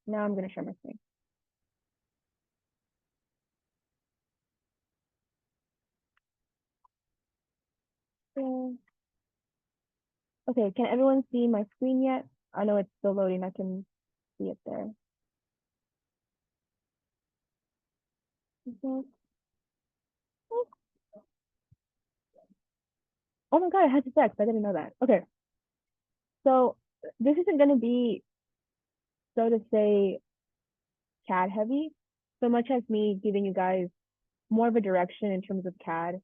Now I'm going to share my screen. So, okay, can everyone see my screen yet? I know it's still loading. I can see it there. Okay. Oh my God, it has effects. I didn't know that. Okay. So this isn't going to be, so to say, CAD heavy, so much as me giving you guys more of a direction in terms of CAD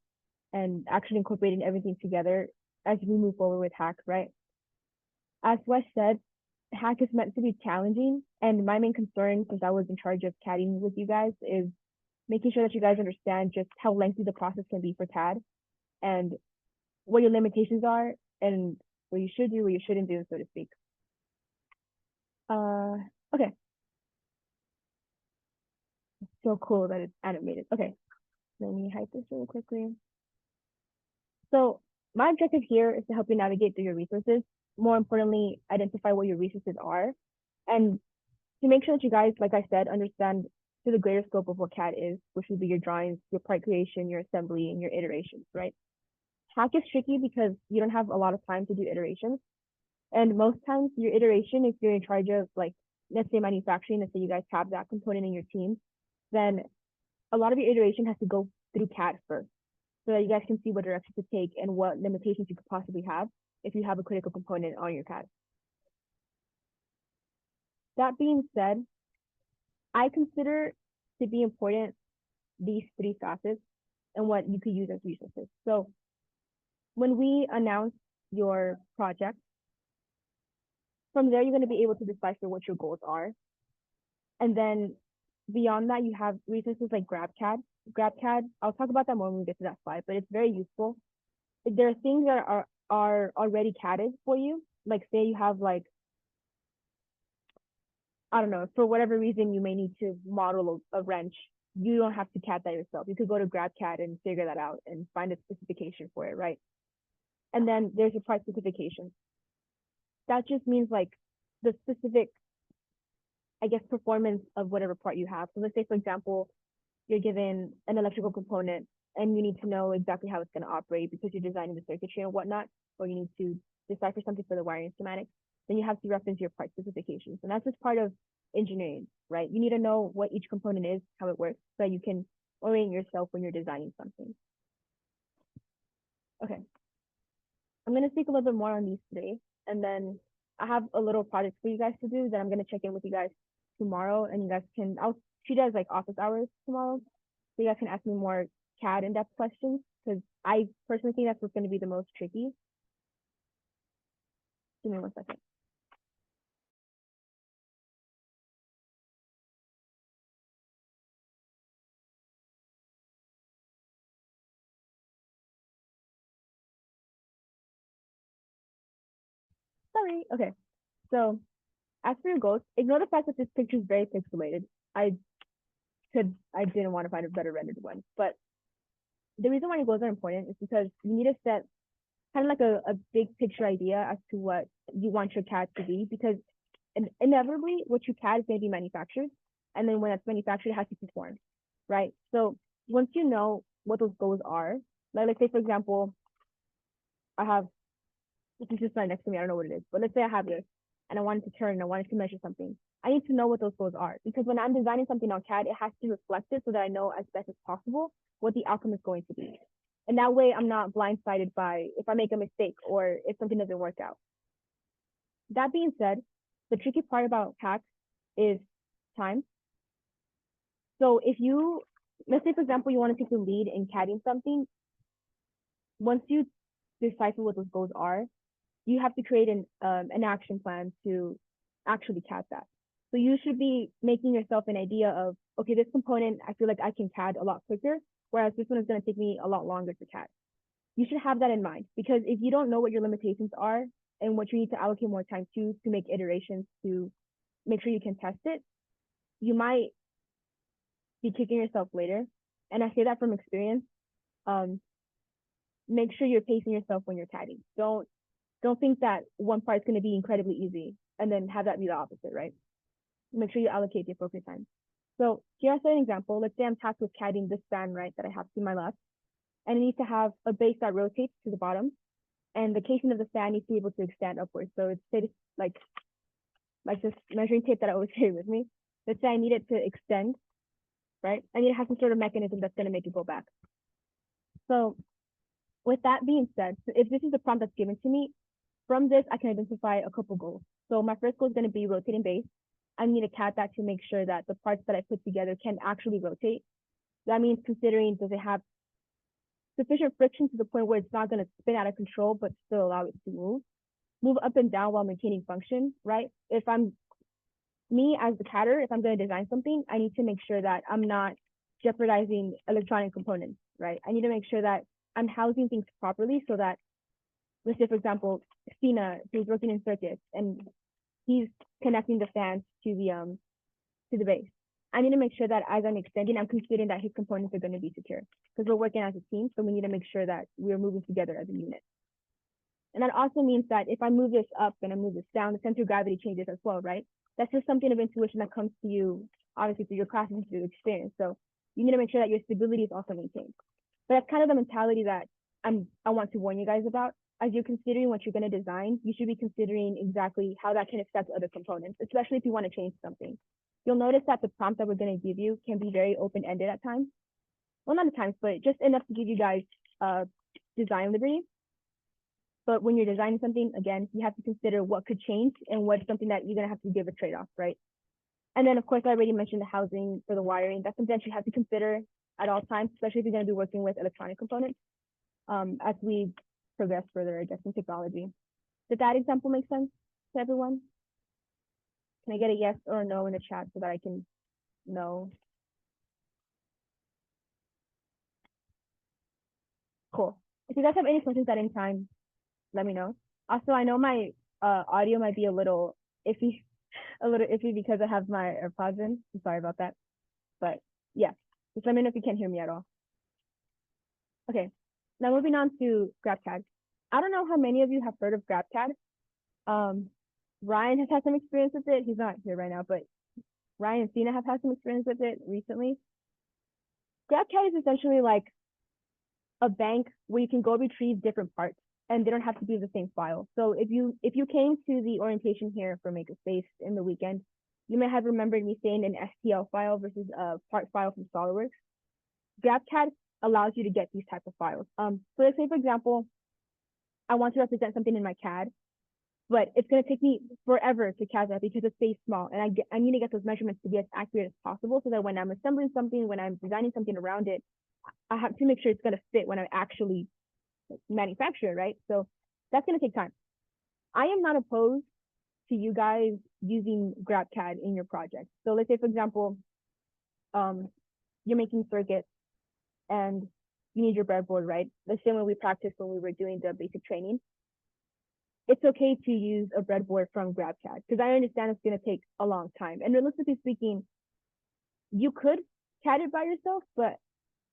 and actually incorporating everything together as we move forward with HAcK, right? As Wes said, HAcK is meant to be challenging. And my main concern, since I was in charge of CADing with you guys, is making sure that you guys understand just how lengthy the process can be for CAD and what your limitations are and what you should do, what you shouldn't do, so to speak. Okay. So cool that it's animated. Okay. Let me hide this really quickly. So my objective here is to help you navigate through your resources. More importantly, identify what your resources are and to make sure that you guys, like I said, understand to the greater scope of what CAD is, which would be your drawings, your part creation, your assembly, and your iterations, right? HAcK is tricky because you don't have a lot of time to do iterations. And most times your iteration, if you're in charge of like, let's say manufacturing, let's say you guys have that component in your team, then a lot of your iteration has to go through CAD first so that you guys can see what direction to take and what limitations you could possibly have if you have a critical component on your CAD. That being said, I consider to be important these three facets and what you could use as resources. So when we announce your project, from there, you're going to be able to decipher what your goals are. And then beyond that, you have resources like GrabCAD. GrabCAD, I'll talk about that more when we get to that slide, but it's very useful. There are things that are already CADed for you. Like say you have like, I don't know, for whatever reason, you may need to model a wrench. You don't have to CAD that yourself. You could go to GrabCAD and figure that out and find a specification for it, right? And then there's your part specification. That just means like the specific, I guess, performance of whatever part you have. So let's say, for example, you're given an electrical component and you need to know exactly how it's going to operate because you're designing the circuitry and whatnot, or you need to decipher something for the wiring schematics, then you have to reference your part specifications. And that's just part of engineering, right? You need to know what each component is, how it works, so that you can orient yourself when you're designing something. Okay. I'm going to speak a little bit more on these today, and then I have a little project for you guys to do that I'm going to check in with you guys tomorrow, and you guys can, I'll treat it as like office hours tomorrow, so you guys can ask me more CAD in-depth questions, because I personally think that's what's going to be the most tricky. Give me 1 second. Sorry. Okay. So as for your goals, ignore the fact that this picture is very pixelated. I didn't want to find a better rendered one, but the reason why your goals are important is because you need to set kind of like a big picture idea as to what you want your CAD to be, because inevitably what you CAD is going to be manufactured, and then when that's manufactured, it has to perform, right? So once you know what those goals are, like let's say for example, I have this is just right next to me. I don't know what it is, but let's say I have this and I wanted to turn and I wanted to measure something. I need to know what those goals are, because when I'm designing something on CAD, it has to reflect it so that I know as best as possible what the outcome is going to be. And that way I'm not blindsided by if I make a mistake or if something doesn't work out. That being said, the tricky part about HAcK is time. So if you, let's say for example, you want to take the lead in CADing something, once you decipher what those goals are, you have to create an action plan to actually CAD that. So you should be making yourself an idea of, okay, this component, I feel like I can CAD a lot quicker, whereas this one is going to take me a lot longer to CAD. You should have that in mind, because if you don't know what your limitations are and what you need to allocate more time to make iterations to make sure you can test it, you might be kicking yourself later. And I say that from experience. Make sure you're pacing yourself when you're CADing. Don't think that one part is going to be incredibly easy and then have that be the opposite, right? Make sure you allocate the appropriate time. So here's an example. Let's say I'm tasked with CADing this span, right, that I have to my left, and I need to have a base that rotates to the bottom, and the casing of the fan needs to be able to extend upwards. So it's like this measuring tape that I always carry with me. Let's say I need it to extend, right? I need to have some sort of mechanism that's going to make it go back. So with that being said, if this is the prompt that's given to me, from this, I can identify a couple goals. So my first goal is going to be rotating base. I need to CAD that to make sure that the parts that I put together can actually rotate. That means considering, does it have sufficient friction to the point where it's not going to spin out of control, but still allow it to move up and down while maintaining function, right? If I'm me as the CADer, if I'm going to design something, I need to make sure that I'm not jeopardizing electronic components, right? I need to make sure that I'm housing things properly so that, let's say, for example, Sina, who's working in circuits and he's connecting the fans to the base. I need to make sure that as I'm extending, I'm considering that his components are going to be secure because we're working as a team. So we need to make sure that we're moving together as a unit. And that also means that if I move this up and I move this down, the center of gravity changes as well, right? That's just something of intuition that comes to you, obviously, through your classes and through your experience. So you need to make sure that your stability is also maintained. But that's kind of the mentality that I want to warn you guys about. As you're considering what you're going to design, you should be considering exactly how that can affect other components, especially if you want to change something. You'll notice that the prompt that we're going to give you can be very open-ended at times. Well, not at times, but just enough to give you guys design liberty. But when you're designing something, again, you have to consider what could change and what's something that you're going to have to give a trade-off, right? And then, of course, I already mentioned the housing for the wiring. That's something that you have to consider at all times, especially if you're going to be working with electronic components as we progress further, I guess, in technology. Did that example make sense to everyone? Can I get a yes or a no in the chat so that I can know? Cool. If you guys have any questions at any time, let me know. Also, I know my audio might be a little iffy, because I have my AirPods in. I'm sorry about that. But yeah, just let me know if you can't hear me at all. Okay, now moving on to GrabCAD. I don't know how many of you have heard of GrabCAD. Ryan has had some experience with it. He's not here right now, but Ryan and Sina have had some experience with it recently. GrabCAD is essentially like a bank where you can go retrieve different parts and they don't have to be the same file. So if you came to the orientation here for Makerspace in the weekend, you may have remembered me saying an STL file versus a part file from SolidWorks. GrabCAD allows you to get these types of files. So let's say, for example, I want to represent something in my CAD, but it's going to take me forever to CAD that because it's space small, and I need to get those measurements to be as accurate as possible so that when I'm assembling something, when I'm designing something around it, I have to make sure it's going to fit when I actually manufacture it, right? So that's going to take time. I am not opposed to you guys using GrabCAD in your project. So let's say, for example, you're making circuits and you need your breadboard, right? The same way we practiced when we were doing the basic training. It's okay to use a breadboard from GrabCAD because I understand it's going to take a long time. And realistically speaking, you could CAD it by yourself, but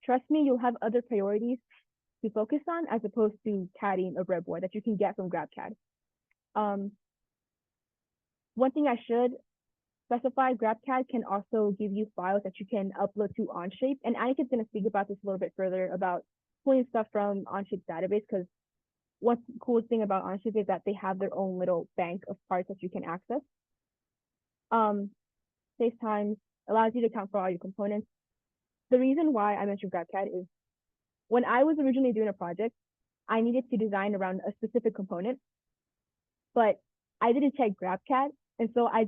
trust me, you'll have other priorities to focus on as opposed to CADing a breadboard that you can get from GrabCAD. One thing I should specify, GrabCAD can also give you files that you can upload to Onshape. And Anika's going to speak about this a little bit further about pulling stuff from Onshape's database because what's the coolest thing about Onshape is that they have their own little bank of parts that you can access. Saves time, allows you to account for all your components. The reason why I mentioned GrabCAD is when I was originally doing a project, I needed to design around a specific component, but I didn't check GrabCAD. And so I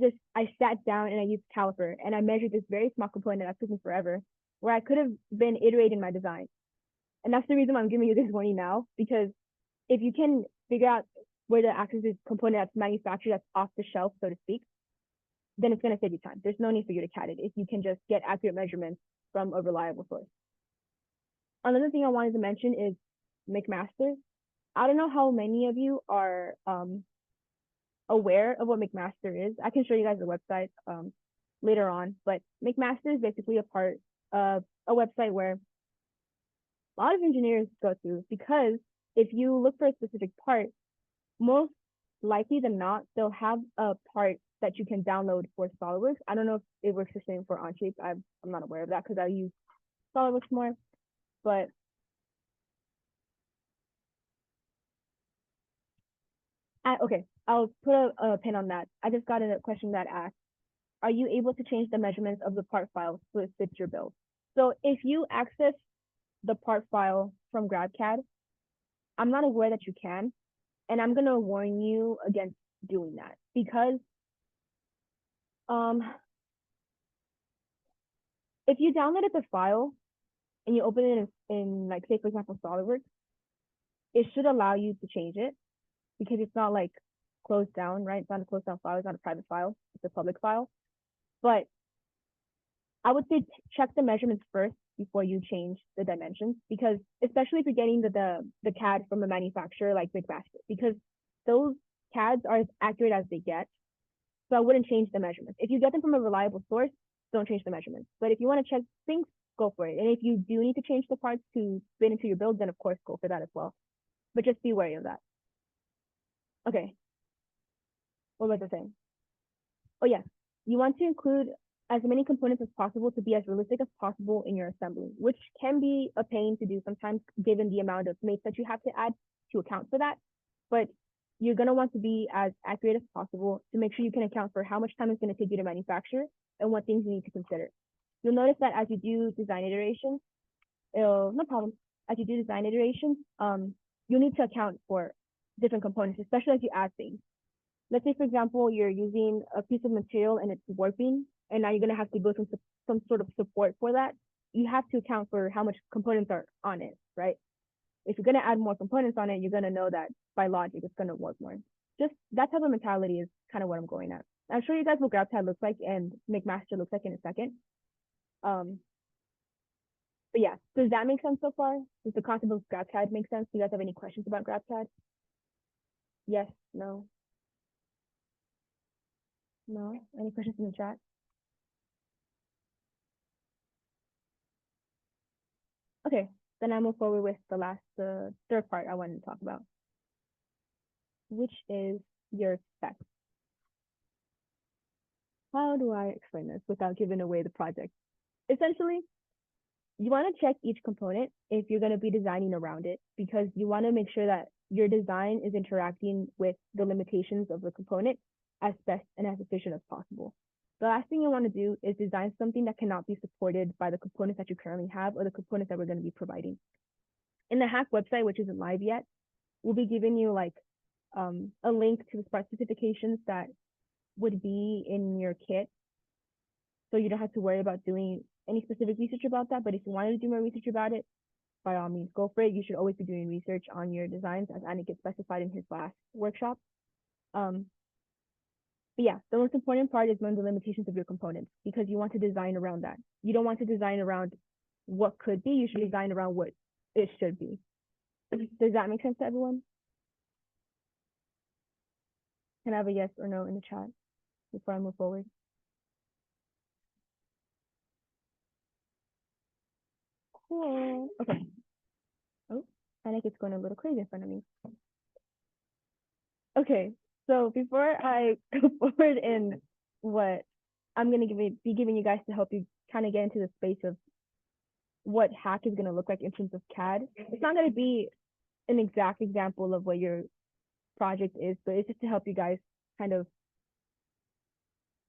sat down and I used caliper and I measured this very small component that took me forever, where I could have been iterating my design. And that's the reason why I'm giving you this warning now, because if you can figure out where to access this component that's manufactured, that's off the shelf, so to speak, then it's going to save you time. There's no need for you to CAD it if you can just get accurate measurements from a reliable source. Another thing I wanted to mention is McMaster. I don't know how many of you are aware of what McMaster is. I can show you guys the website later on, but McMaster is basically a part of a website where a lot of engineers go to, because if you look for a specific part, most likely than not, they'll have a part that you can download for SolidWorks. I don't know if it works the same for Onshape. I'm not aware of that because I use SolidWorks more. But okay, I'll put a pin on that. I just got a question that asked, are you able to change the measurements of the part file so it fits your build? So if you access the part file from GrabCAD, I'm not aware that you can, and I'm gonna warn you against doing that because if you downloaded the file and you open it in like say for example SolidWorks, it should allow you to change it because it's not like closed down, right? It's not a closed down file, it's not a private file, it's a public file. But I would say check the measurements first before you change the dimensions, because especially if you're getting the CAD from a manufacturer like McMaster, because those CADs are as accurate as they get. So I wouldn't change the measurements. If you get them from a reliable source, don't change the measurements. But if you want to check things, go for it. And if you do need to change the parts to fit into your build, then of course go for that as well. But just be wary of that. Okay. What was I saying? Oh yes, you want to include as many components as possible to be as realistic as possible in your assembly, which can be a pain to do sometimes given the amount of mates that you have to add to account for that. But you're going to want to be as accurate as possible to make sure you can account for how much time it's going to take you to manufacture and what things you need to consider. You'll notice that as you do design iterations, no problem. As you do design iterations, you'll need to account for different components, especially as you add things. Let's say, for example, you're using a piece of material and it's warping, and now you're going to have to build some sort of support for that. You have to account for how much components are on it, right? If you're going to add more components on it, you're going to know that by logic, it's going to warp more. Just that type of mentality is kind of what I'm going at. I'll show you guys what GrabCAD looks like and McMaster looks like in a second. But yeah, does that make sense so far? Does the concept of GrabCAD make sense? Do you guys have any questions about GrabCAD? Yes, no, no? Any questions in the chat? Okay, then I move forward with the third part I wanted to talk about, which is your specs. How do I explain this without giving away the project? Essentially, you want to check each component if you're going to be designing around it, because you want to make sure that your design is interacting with the limitations of the component as best and as efficient as possible. The last thing you want to do is design something that cannot be supported by the components that you currently have or the components that we're going to be providing. In the HAcK website, which isn't live yet, we'll be giving you like a link to the part specifications that would be in your kit. So you don't have to worry about doing any specific research about that. But if you wanted to do more research about it, by all means, go for it. You should always be doing research on your designs, as Anik specified in his last workshop. But yeah, the most important part is knowing the limitations of your components, because you want to design around that. You don't want to design around what could be. You should design around what it should be. Does that make sense to everyone? Can I have a yes or no in the chat before I move forward? Cool. Okay. Oh, Anik is going a little crazy in front of me. Okay, so before I go forward in what I'm going to be giving you guys to help you kind of get into the space of what HAcK is going to look like in terms of CAD, it's not going to be an exact example of what your project is, but it's just to help you guys kind of,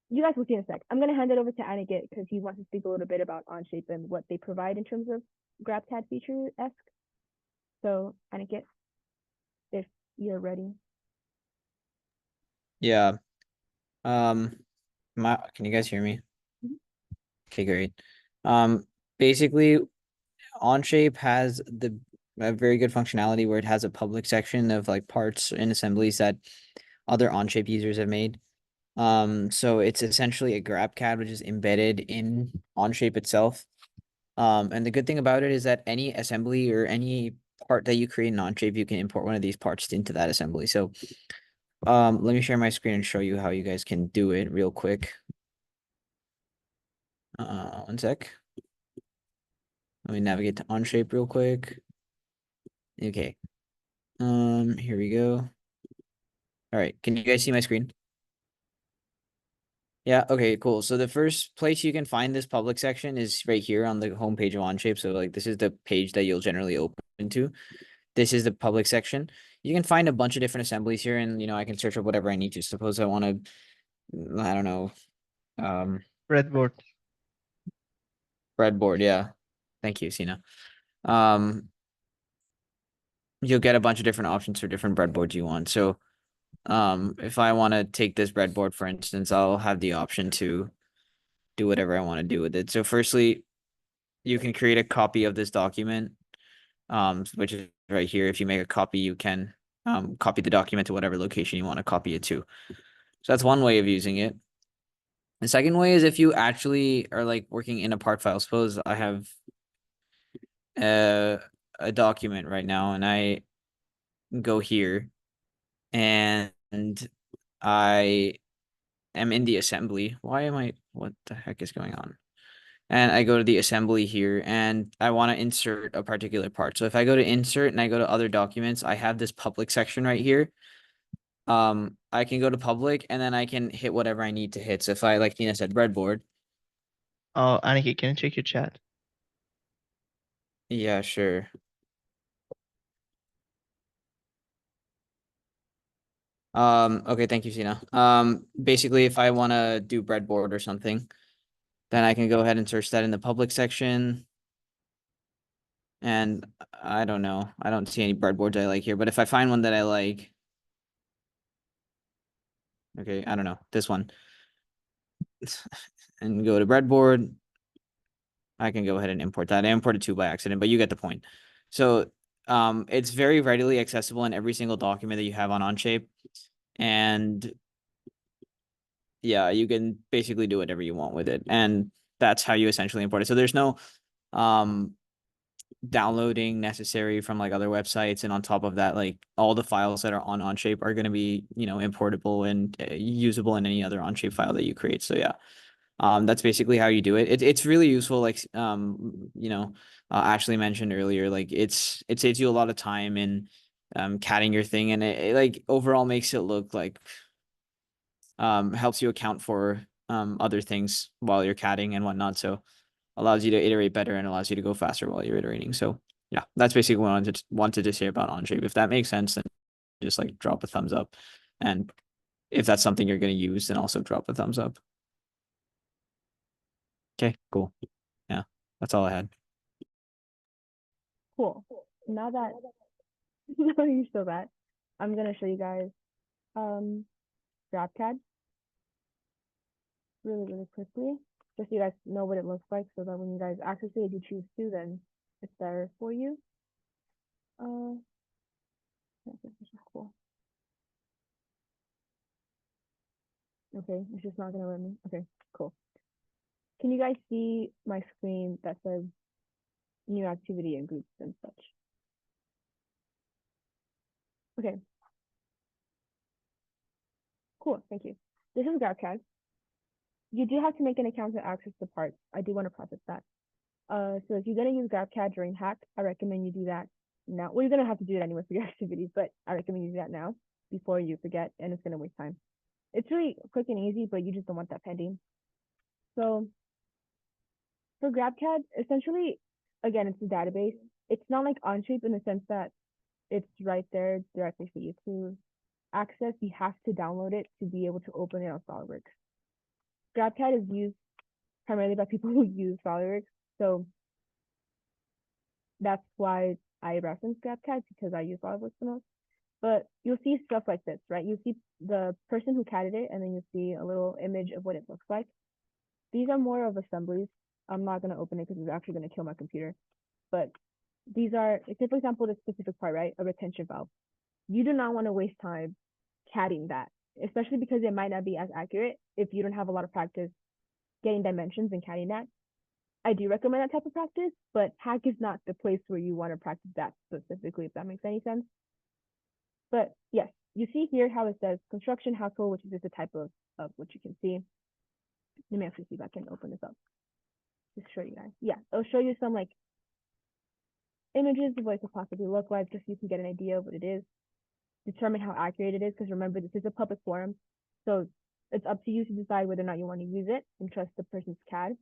you guys will see in a sec. I'm going to hand it over to Aniket because he wants to speak a little bit about Onshape and what they provide in terms of GrabCAD feature-esque. So Aniket, if you're ready. Yeah. Can you guys hear me? Mhm. Okay, great. Basically, Onshape has a very good functionality where it has a public section of like parts and assemblies that other Onshape users have made. So it's essentially a GrabCAD which is embedded in Onshape itself. And the good thing about it is that any assembly or any part that you create in Onshape, you can import one of these parts into that assembly. So let me share my screen and show you how you guys can do it real quick. One sec. Let me navigate to Onshape real quick. Okay. Here we go. All right, can you guys see my screen? Yeah, okay, cool. So the first place you can find this public section is right here on the homepage of Onshape. So like this is the page that you'll generally open to. This is the public section. You can find a bunch of different assemblies here, and I can search up whatever I need to. Suppose I want to, I don't know, Breadboard. breadboard. Yeah. Thank you, Sina. Um, you'll get a bunch of different options for different breadboards you want. So if I want to take this breadboard, for instance, I'll have the option to do whatever I want to do with it. So firstly, you can create a copy of this document, which is right here. If you make a copy, you can copy the document to whatever location you want to copy it to. So that's one way of using it. The second way is if you actually are like working in a part file. Suppose I have a document right now and I go here and I am in the assembly. What the heck is going on? And I go to the assembly here and I want to insert a particular part. So if I go to insert and I go to other documents, I have this public section right here. I can go to public and then I can hit whatever I need to hit. So if I, like Tina said, breadboard. Oh, Aniki, can you check your chat? Yeah, sure. Okay, thank you, Sina. Basically, if I want to do breadboard or something, then I can go ahead and search that in the public section. And I don't know. I don't see any breadboards I like here, but if I find one that I like, okay, I don't know, this one, and go to breadboard, I can go ahead and import that. I imported two by accident, but you get the point. So it's very readily accessible in every single document that you have on Onshape. And yeah, you can basically do whatever you want with it. And that's how you essentially import it. So there's no downloading necessary from like other websites. And on top of that, like all the files that are on Onshape are going to be, importable and usable in any other Onshape file that you create. So yeah. That's basically how you do it. It's really useful. Like, Ashley mentioned earlier, like it saves you a lot of time in CADing your thing, and it like overall makes it look like helps you account for other things while you're CADing and whatnot. So allows you to iterate better and allows you to go faster while you're iterating. So yeah, that's basically what I wanted to say about Onshape. If that makes sense, then just like drop a thumbs up, and if that's something you're going to use, then also drop a thumbs up. Okay, cool. Yeah, that's all I had. Cool. Now that now you show that, I'm gonna show you guys GrabCAD really quickly, just so you guys know what it looks like, so that when you guys access it, if you choose to, then it's there for you. This is cool. Okay, it's just not gonna let me. Okay, cool. Can you guys see my screen that says new activity and groups and such? Okay, cool, thank you. This is GrabCAD. You do have to make an account to access the parts. I do want to process that. So if you're gonna use GrabCAD during HAcK, I recommend you do that now. Well, you're gonna have to do it anyway for your activities, but I recommend you do that now before you forget, and it's gonna waste time. It's really quick and easy, but you just don't want that pending. So for GrabCAD, essentially, again, it's a database. It's not like Onshape in the sense that it's right there directly for you to access. You have to download it to be able to open it on SolidWorks. GrabCAD is used primarily by people who use SolidWorks, so that's why I reference GrabCAD, because I use SolidWorks the most. But you'll see stuff like this, right? You see the person who CADed it, and then you see a little image of what it looks like. These are more of assemblies. I'm not going to open it because it's actually going to kill my computer. But these are, say for example, this specific part, right? A retention valve. You do not want to waste time CADing that, especially because it might not be as accurate if you don't have a lot of practice getting dimensions and CADing that. I do recommend that type of practice, but HAcK is not the place where you want to practice that specifically, if that makes any sense. But yes, you see here how it says construction household, which is just a type of what you can see. Let me actually see if I can open this up. Just show you guys. Yeah, it'll show you some like images of what it could possibly look like, just so you can get an idea of what it is. determine how accurate it is, because remember, this is a public forum. So it's up to you to decide whether or not you want to use it and trust the person's CAD.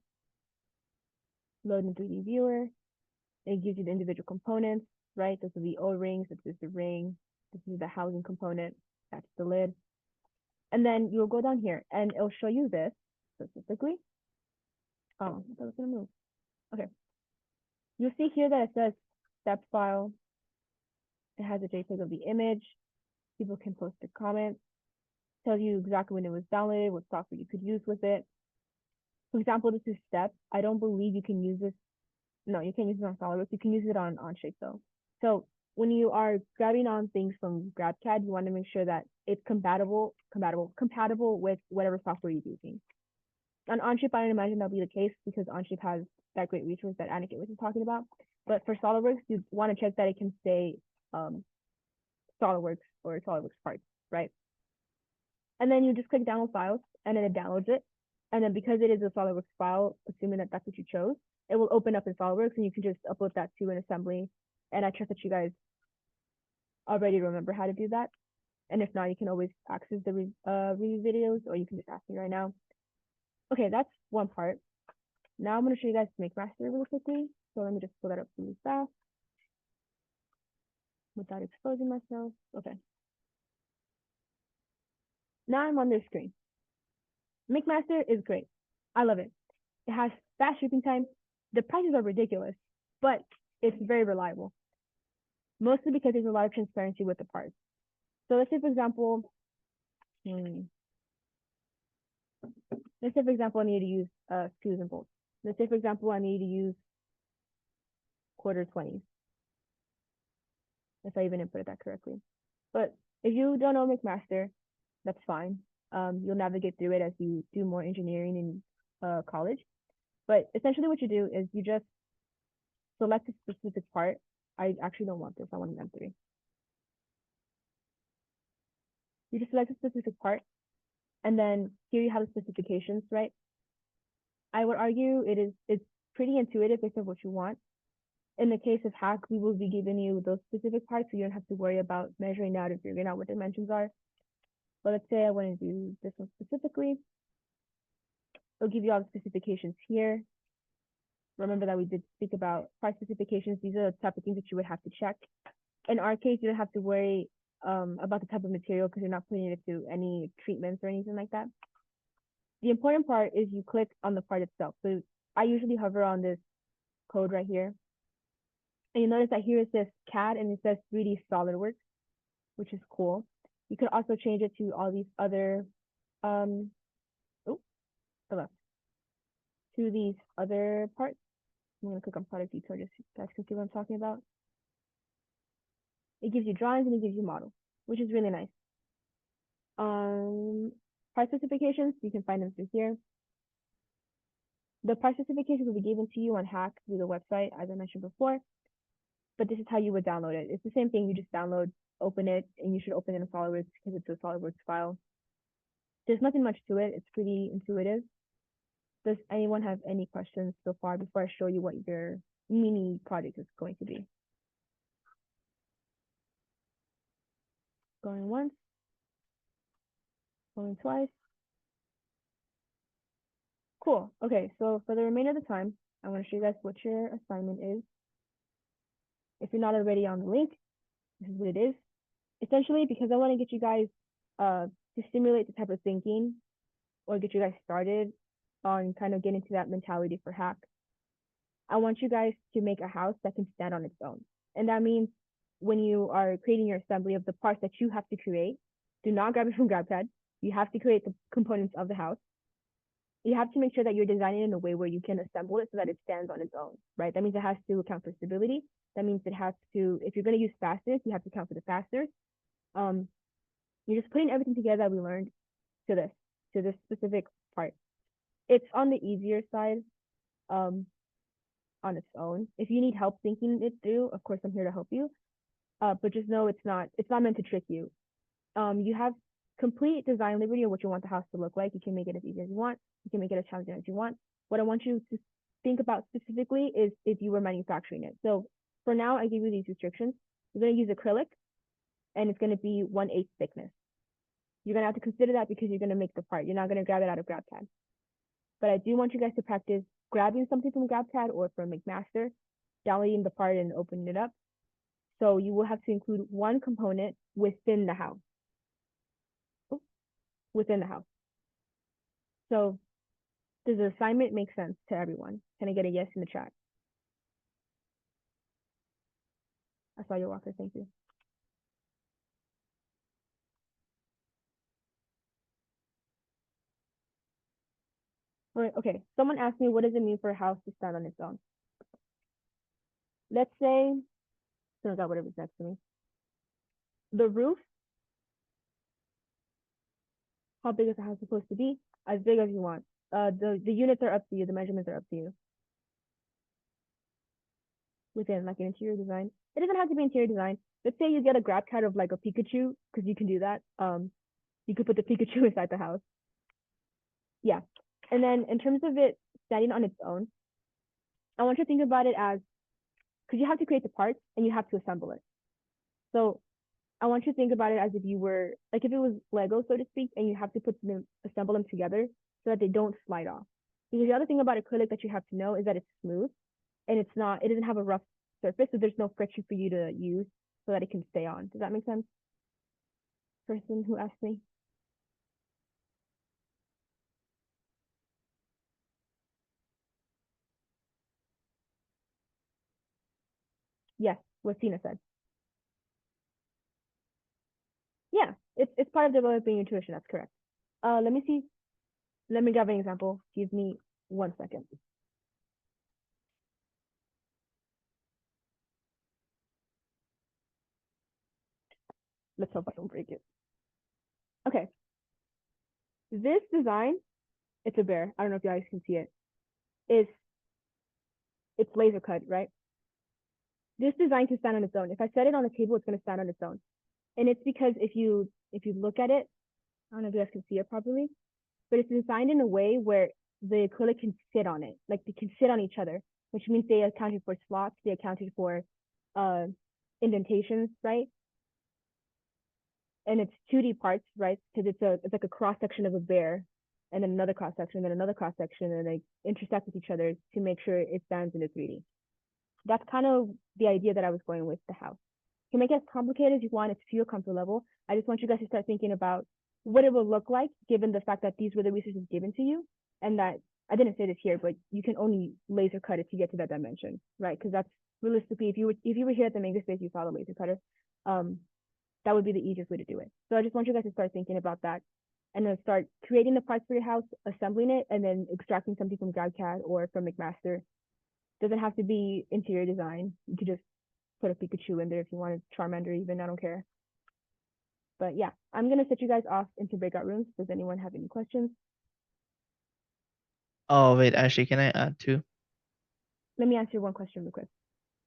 Load in 3D viewer. It gives you the individual components, right? Those are the O-rings, this is the ring, this is the housing component, that's the lid. And then you'll go down here and it'll show you this specifically. Oh, I thought it was gonna move. Okay. You'll see here that it says step file. It has a JPEG of the image. People can post their comments. Tells you exactly when it was downloaded, what software you could use with it. For example, this is step. I don't believe you can use this. No, you can't use it on SolidWorks. You can use it on Onshape though. So when you are grabbing on things from GrabCAD, you want to make sure that it's compatible with whatever software you're using. On Onshape, I don't imagine that'll be the case because Onshape has that great resource that Aniket was talking about. But for SolidWorks, you want to check that it can stay SolidWorks or SolidWorks parts, right? And then you just click download files and then it downloads it. And then because it is a SolidWorks file, assuming that that's what you chose, it will open up in SolidWorks and you can just upload that to an assembly. And I trust that you guys already remember how to do that. And if not, you can always access the review videos, or you can just ask me right now. Okay, that's one part. Now I'm going to show you guys MakeMaster really quickly. So let me just pull that up really fast without exposing myself. Okay. Now I'm on their screen. MakeMaster is great. I love it. It has fast shipping time. The prices are ridiculous, but it's very reliable. Mostly because there's a lot of transparency with the parts. So let's say, for example, I need to use screws and bolts. Let's say, for example, I need to use quarter 20s. If I even inputted that correctly. But if you don't know MakeMaster, that's fine. You'll navigate through it as you do more engineering in college. But essentially what you do is you just select a specific part. I actually don't want this, I want an M3. You just select a specific part, and then here you have the specifications, right? I would argue it's pretty intuitive based on what you want. In the case of HAcK, we will be giving you those specific parts, so you don't have to worry about measuring out and figuring out what dimensions are. But let's say I want to do this one specifically. It'll give you all the specifications here. Remember that we did speak about part specifications. These are the type of things that you would have to check. In our case, you don't have to worry about the type of material because you're not putting it through any treatments or anything like that. The important part is you click on the part itself. So I usually hover on this code right here. And you notice that here it says CAD and it says 3D SolidWorks, which is cool. You could also change it to all these other, to these other parts. I'm going to click on product detail just so you guys can see what I'm talking about. It gives you drawings and it gives you models, which is really nice. Part specifications, you can find them through here. The part specifications will be given to you on HAcK through the website, as I mentioned before. But this is how you would download it. It's the same thing. You just download, open it, and you should open it in SolidWorks because it's a SolidWorks file. There's nothing much to it. It's pretty intuitive. Does anyone have any questions so far before I show you what your mini project is going to be? Going once. Going twice. Cool. Okay, so for the remainder of the time, I want to show you guys what your assignment is. If you're not already on the link, this is what it is. Essentially, because I want to get you guys to stimulate the type of thinking or get you guys started on kind of getting to that mentality for HAcK. I want you guys to make a house that can stand on its own. And that means when you are creating your assembly of the parts that you have to create, do not grab it from GrabCAD. You have to create the components of the house. You have to make sure that you're designing in a way where you can assemble it so that it stands on its own, right? That means it has to account for stability. That means it has to, if you're going to use fasteners, you have to account for the fasteners. You're just putting everything together that we learned to this specific part. It's on the easier side on its own. If you need help thinking it through, of course, I'm here to help you. But just know it's not meant to trick you. You have complete design liberty of what you want the house to look like. You can make it as easy as you want. You can make it as challenging as you want. What I want you to think about specifically is if you were manufacturing it. So for now, I give you these restrictions. You're going to use acrylic. and it's going to be 1/8 thickness. You're going to have to consider that because you're going to make the part. You're not going to grab it out of GrabCAD. But I do want you guys to practice grabbing something from GrabCAD or from McMaster, downloading the part and opening it up. So you will have to include one component within the house. Within the house. So does the assignment make sense to everyone? Can I get a yes in the chat? I saw your walker, thank you. All right, okay, someone asked me, what does it mean for a house to stand on its own? Let's say, so I got whatever's next to me. The roof, how big is the house supposed to be? As big as you want. The units are up to you, the measurements are up to you. Within like an interior design. It doesn't have to be interior design. Let's say you get a GrabCAD of like a Pikachu, because you can do that. You could put the Pikachu inside the house. Yeah. And then in terms of it standing on its own, I want you to think about it as, because you have to create the parts and you have to assemble it. So I want you to think about it as if you were, like if it was Lego, so to speak, and you have to assemble them together so that they don't slide off. Because the other thing about acrylic that you have to know is that it's smooth and it doesn't have a rough surface, so there's no friction for you to use so that it can stay on. Does that make sense? Person who asked me. Yes, what Tina said. Yeah, it's part of developing intuition. That's correct. Let me see. Let me grab an example. Give me 1 second. Let's hope I don't break it. Okay. This design, it's a bear. I don't know if you guys can see it. It's laser cut, right? This design can stand on its own. If I set it on the table, it's going to stand on its own. And it's because if you look at it, I don't know if you guys can see it properly, but it's designed in a way where the acrylic can sit on it. Like they can sit on each other, which means they accounted for slots, they accounted for indentations, right? And it's 2D parts, right? Because it's like a cross section of a bear, and then another cross section, then another cross section, and they intersect with each other to make sure it stands in a 3D. That's kind of the idea that I was going with the house. You can make it as complicated as you want. It's to your comfort level. I just want you guys to start thinking about what it will look like given the fact that these were the resources given to you, and that I didn't say this here, but you can only laser cut it to get to that dimension, right? Because that's realistically, if you were here at the makerspace, you saw the laser cutter, that would be the easiest way to do it. So I just want you guys to start thinking about that, and then start creating the parts for your house, assembling it, and then extracting something from GrabCAD or from McMaster. Doesn't have to be interior design. You could just put a Pikachu in there if you wanted, Charmander even, I don't care. But yeah, I'm gonna set you guys off into breakout rooms. Does anyone have any questions? Oh, wait, Ashley, can I add too? Let me answer one question real quick.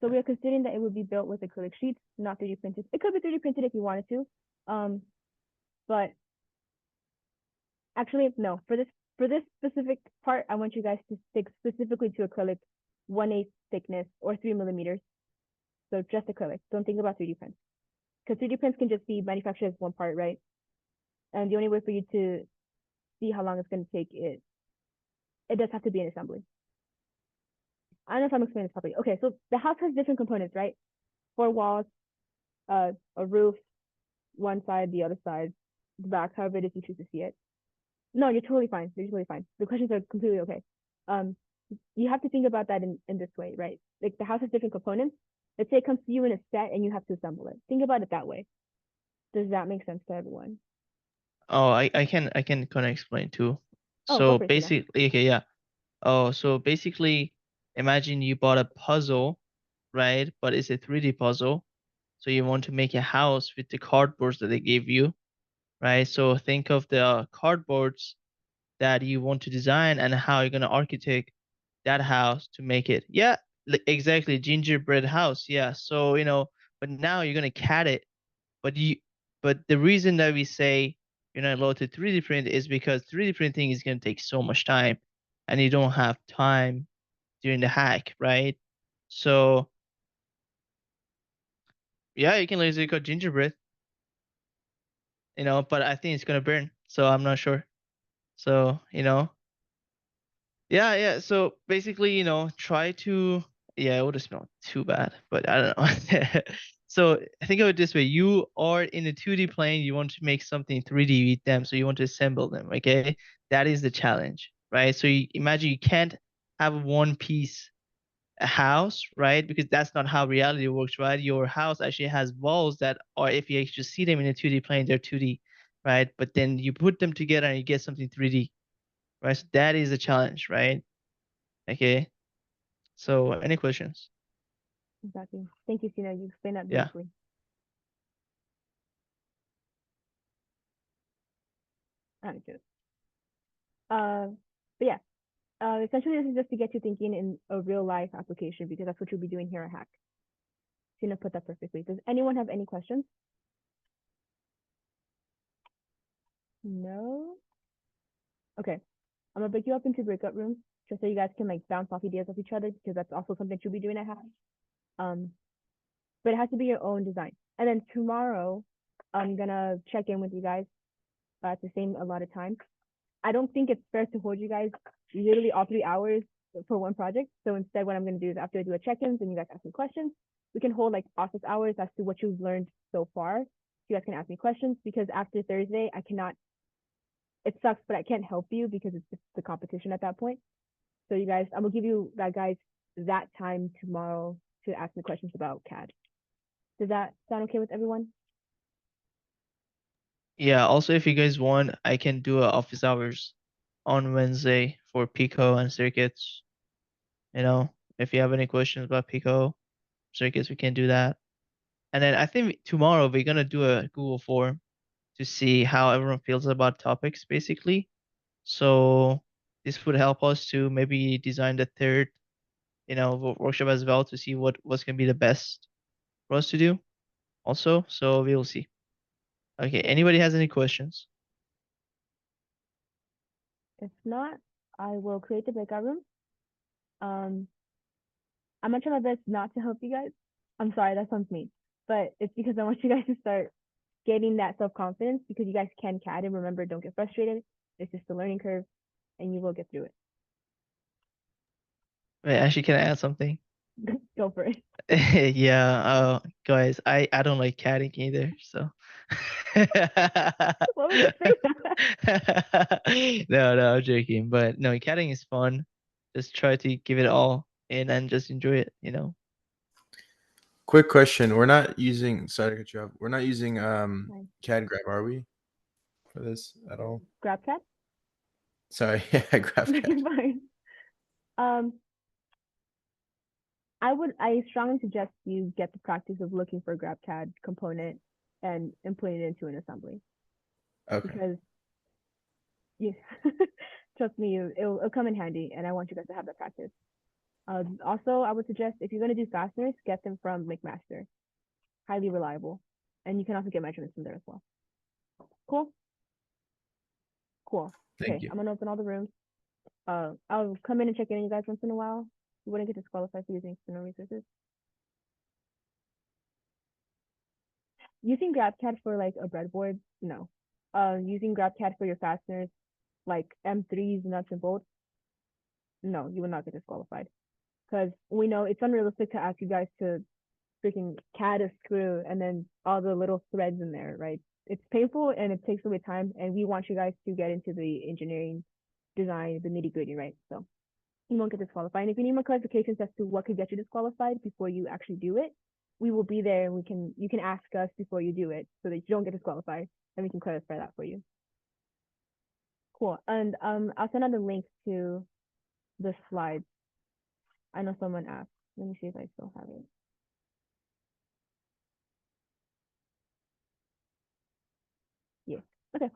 So we are considering that it would be built with acrylic sheets, not 3D printed. It could be 3D printed if you wanted to. But actually, no, for this specific part, I want you guys to stick specifically to acrylic 1/8 thickness or 3 millimeters. So just acrylic. Don't think about 3D prints. Because 3D prints can just be manufactured as one part, right? And the only way for you to see how long it's going to take it does have to be an assembly. I don't know if I'm explaining this properly. Okay, so the house has different components, right? 4 walls, a roof, one side, the other side, the back, however it is you choose to see it. No, you're totally fine. You're totally fine. The questions are completely okay. You have to think about that in this way, right? Like the house has different components. Let's say it comes to you in a set and you have to assemble it. Think about it that way. Does that make sense to everyone? Oh, I can kind of explain too. Oh, So go for it, Tina. basically, okay, yeah. Oh, so basically, imagine you bought a puzzle, right? But it's a 3D puzzle. So you want to make a house with the cardboards that they gave you, right? So think of the cardboards that you want to design and how you're gonna architect that house to make it. Yeah, exactly, gingerbread house. Yeah. So, but now you're gonna CAD it. But the reason that we say you're not allowed to 3D print is because 3D printing is gonna take so much time, and you don't have time during the hack, right? So yeah, you can laser cut gingerbread. but I think it's gonna burn, so I'm not sure. So, yeah. So basically, try to, yeah, it would have smelled too bad, but I don't know. So think of it this way: you are in a 2D plane, you want to make something 3D with them, so you want to assemble them. Okay, that is the challenge, right? So you imagine you can't have one piece a house, right? Because that's not how reality works, right? Your house actually has walls that are, if you actually see them in a 2D plane, they're 2D, right? But then you put them together and you get something 3D, right? So that is a challenge, right? Okay. So any questions? Exactly. Thank you, Sina. You explained that Yeah. beautifully. Understood. But yeah, essentially this is just to get you thinking in a real life application because that's what you'll be doing here at HAcK. Sina put that perfectly. Does anyone have any questions? No? Okay. I'm gonna break you up into breakout rooms just so you guys can like bounce off ideas of each other because that's also something you'll be doing at HAcK. But it has to be your own design. And then tomorrow, I'm gonna check in with you guys at the same allotted time. I don't think it's fair to hold you guys literally all 3 hours for one project. So instead, what I'm gonna do is after I do a check-ins and you guys ask me questions, we can hold like office hours as to what you've learned so far. You guys can ask me questions because after Thursday, I cannot. It sucks, but I can't help you because it's just the competition at that point. So you guys, I'm gonna give you that guys that time tomorrow to ask me questions about CAD. Does that sound okay with everyone? Yeah. Also, if you guys want, I can do office hours on Wednesday for Pico and circuits. If you have any questions about Pico circuits, we can do that. And then I think tomorrow we're gonna do a Google form to see how everyone feels about topics, basically. So this would help us to maybe design the third, workshop as well to see what's gonna be the best for us to do also. So we will see. Okay, anybody has any questions? If not, I will create the breakout room. I'm gonna try my best not to help you guys. I'm sorry, that sounds mean, but it's because I want you guys to start getting that self confidence because you guys can CAD and remember, don't get frustrated. It's just a learning curve, and you will get through Wait, actually, can I add something? it. Go for it. Yeah, guys, I don't like catting either, so. What would you say? No, I'm joking. But no, catting is fun. Just try to give it all in and just enjoy it. Quick question. We're not using, sorry to cut you off. We're not using Fine. CAD Grab, are we? For this at all? Grab CAD. Sorry, yeah, Grab CAD. You're fine. I strongly suggest you get the practice of looking for GrabCAD component and putting it into an assembly Okay. because you trust me, it'll come in handy, and I want you guys to have that practice. Also, I would suggest if you're gonna do fasteners, get them from McMaster, highly reliable, and you can also get measurements from there as well. Cool. Cool. Thank Okay, you. I'm gonna open all the rooms. I'll come in and check in on you guys once in a while. You wouldn't get disqualified for using external resources. Using GrabCAD for like a breadboard, no. Using GrabCAD for your fasteners, like M3s, nuts and bolts, no, you would not get disqualified. Because we know it's unrealistic to ask you guys to freaking CAD a screw and then all the little threads in there, right? It's painful and it takes away time, and we want you guys to get into the engineering design, the nitty gritty, right? So you won't get disqualified. And if you need more clarifications as to what could get you disqualified before you actually do it, we will be there, and you can ask us before you do it so that you don't get disqualified, and we can clarify that for you. Cool. And I'll send out the link to the slides. I know someone asked. Let me see if I still have it. Yeah. Okay.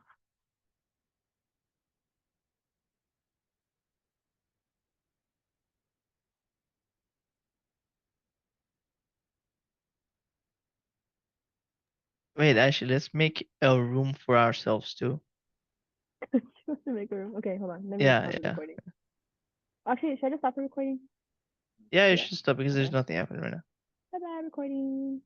Wait, actually, let's make a room for ourselves too. She wants to make a room. Okay, hold on. Let me Yeah, stop the yeah. recording. Actually, should I just stop the recording? Yeah, you Yeah. should stop because there's Okay. nothing happening right now. Bye bye, recording.